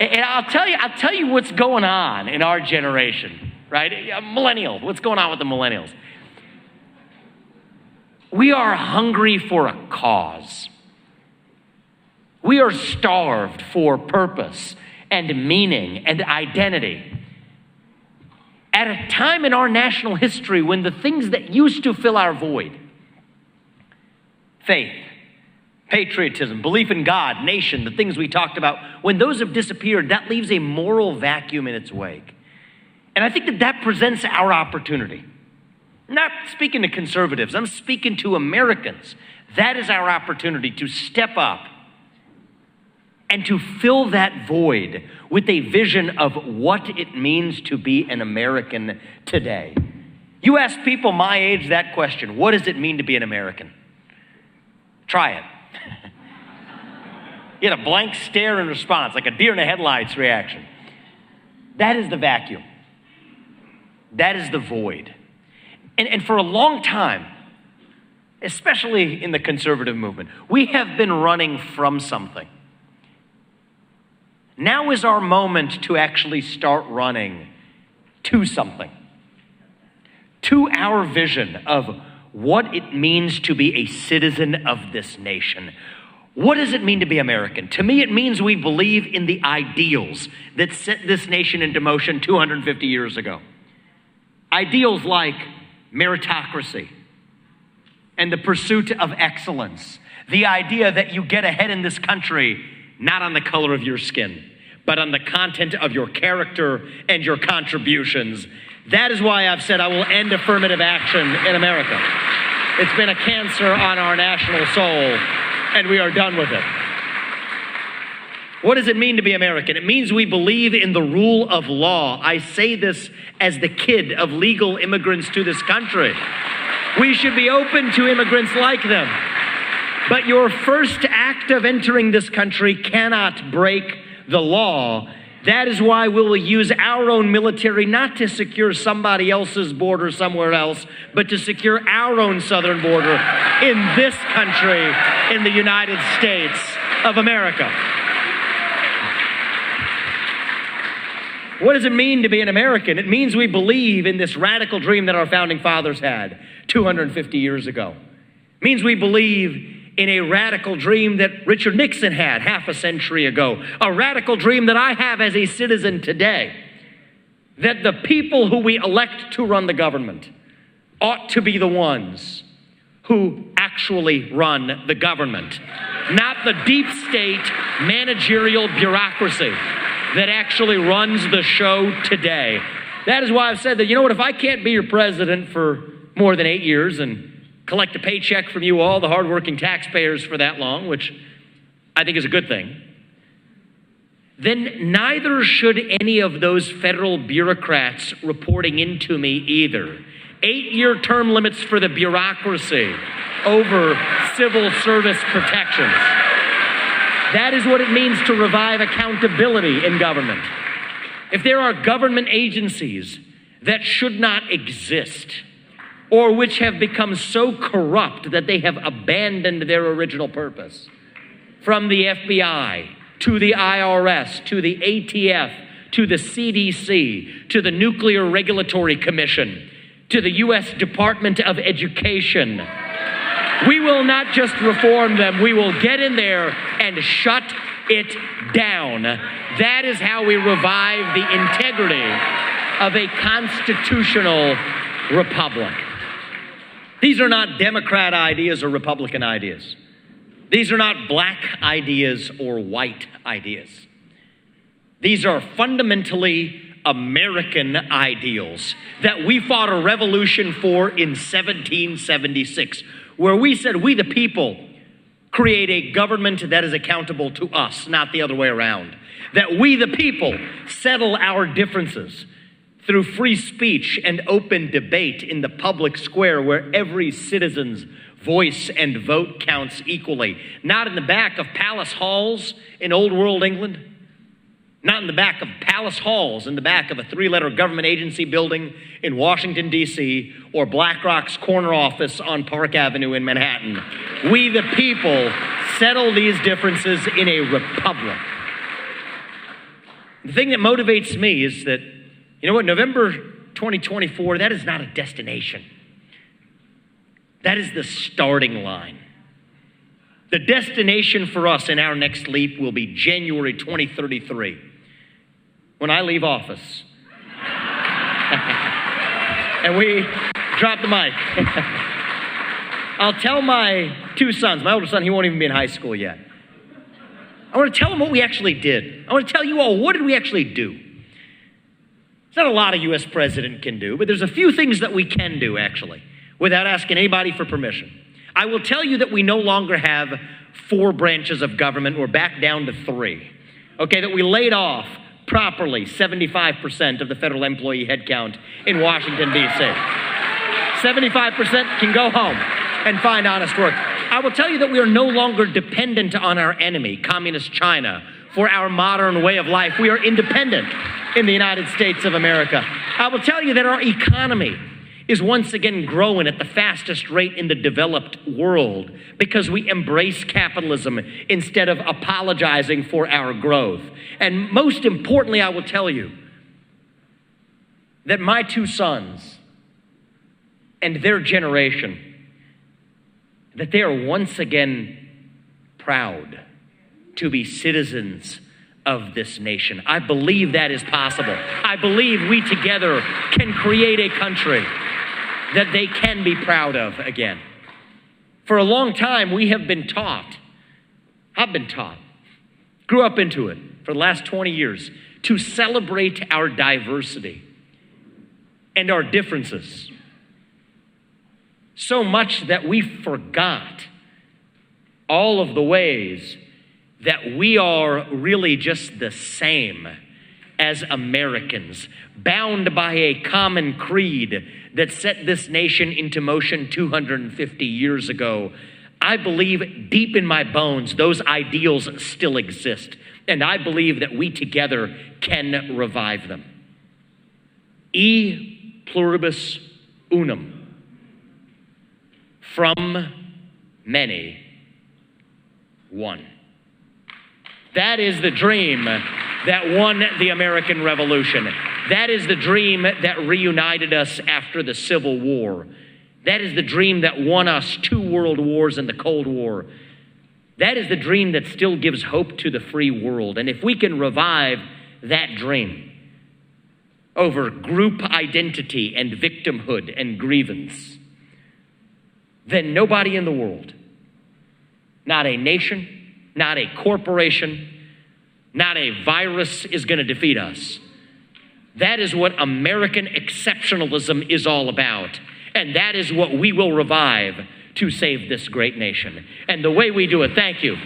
And I'll tell you what's going on in our generation, right? Millennials, what's going on with the millennials? We are hungry for a cause. We are starved for purpose and meaning and identity. At a time in our national history when the things that used to fill our void, faith, patriotism, belief in God, nation, the things we talked about, when those have disappeared, that leaves a moral vacuum in its wake. And I think that presents our opportunity. I'm not speaking to conservatives, I'm speaking to Americans. That is our opportunity to step up and to fill that void with a vision of what it means to be an American today. You ask people my age that question, what does it mean to be an American? Try it. You get a blank stare in response, like a deer in the headlights reaction. That is the vacuum. That is the void. And for a long time, especially in the conservative movement, we have been running from something. Now is our moment to actually start running to something, to our vision of what it means to be a citizen of this nation. What does it mean to be American? To me, it means we believe in the ideals that set this nation into motion 250 years ago. Ideals like meritocracy and the pursuit of excellence. The idea that you get ahead in this country not on the color of your skin, but on the content of your character and your contributions. That is why I've said I will end affirmative action in America. It's been a cancer on our national soul, and we are done with it. What does it mean to be American? It means we believe in the rule of law. I say this as the kid of legal immigrants to this country. We should be open to immigrants like them. But your first act of entering this country cannot break the law. That is why we will use our own military not to secure somebody else's border somewhere else, but to secure our own southern border in this country, in the United States of America. What does it mean to be an American? It means we believe in this radical dream that our founding fathers had 250 years ago. It means we believe in a radical dream that Richard Nixon had half a century ago, a radical dream that I have as a citizen today, that the people who we elect to run the government ought to be the ones who actually run the government, not the deep state managerial bureaucracy that actually runs the show today. That is why I've said that, you know what, if I can't be your president for more than 8 years and collect a paycheck from you all, the hardworking taxpayers, for that long, which I think is a good thing, then neither should any of those federal bureaucrats reporting into me either. 8-year term limits for the bureaucracy over civil service protections. That is what it means to revive accountability in government. If there are government agencies that should not exist, or which have become so corrupt that they have abandoned their original purpose, from the FBI to the IRS to the ATF to the CDC to the Nuclear Regulatory Commission to the U.S. Department of Education, we will not just reform them, we will get in there and shut it down. That is how we revive the integrity of a constitutional republic. These are not Democrat ideas or Republican ideas. These are not black ideas or white ideas. These are fundamentally American ideals that we fought a revolution for in 1776, where we said we the people create a government that is accountable to us, not the other way around. That we the people settle our differences through free speech and open debate in the public square where every citizen's voice and vote counts equally. Not in the back of palace halls in old world England. Not in the back of palace halls in the back of a 3-letter government agency building in Washington, D.C., or BlackRock's corner office on Park Avenue in Manhattan. We the people settle these differences in a republic. The thing that motivates me is that, you know what, November 2024, that is not a destination. That is the starting line. The destination for us in our next leap will be January 2033, when I leave office. And we drop the mic. I'll tell my two sons, my older son, he won't even be in high school yet. I want to tell them what we actually did. I want to tell you all, what did we actually do? There's not a lot a U.S. president can do, but there's a few things that we can do, actually, without asking anybody for permission. I will tell you that we no longer have 4 branches of government. We're back down to 3. Okay, that we laid off properly 75% of the federal employee headcount in Washington, D.C. 75% can go home and find honest work. I will tell you that we are no longer dependent on our enemy, Communist China, for our modern way of life. We are independent in the United States of America. I will tell you that our economy is once again growing at the fastest rate in the developed world because we embrace capitalism instead of apologizing for our growth. And most importantly, I will tell you that my two sons and their generation, that they are once again proud to be citizens of this nation. I believe that is possible. I believe we together can create a country that they can be proud of again. For a long time, we have been taught, I've been taught, grew up into it for the last 20 years, to celebrate our diversity and our differences. So much that we forgot all of the ways that we are really just the same as Americans, bound by a common creed that set this nation into motion 250 years ago. I believe deep in my bones those ideals still exist, and I believe that we together can revive them. E pluribus unum. From many, one. That is the dream that won the American Revolution. That is the dream that reunited us after the Civil War. That is the dream that won us 2 world wars and the Cold War. That is the dream that still gives hope to the free world. And if we can revive that dream over group identity and victimhood and grievance, then nobody in the world, not a nation, not a corporation, not a virus is going to defeat us. That is what American exceptionalism is all about. And that is what we will revive to save this great nation. And the way we do it, thank you.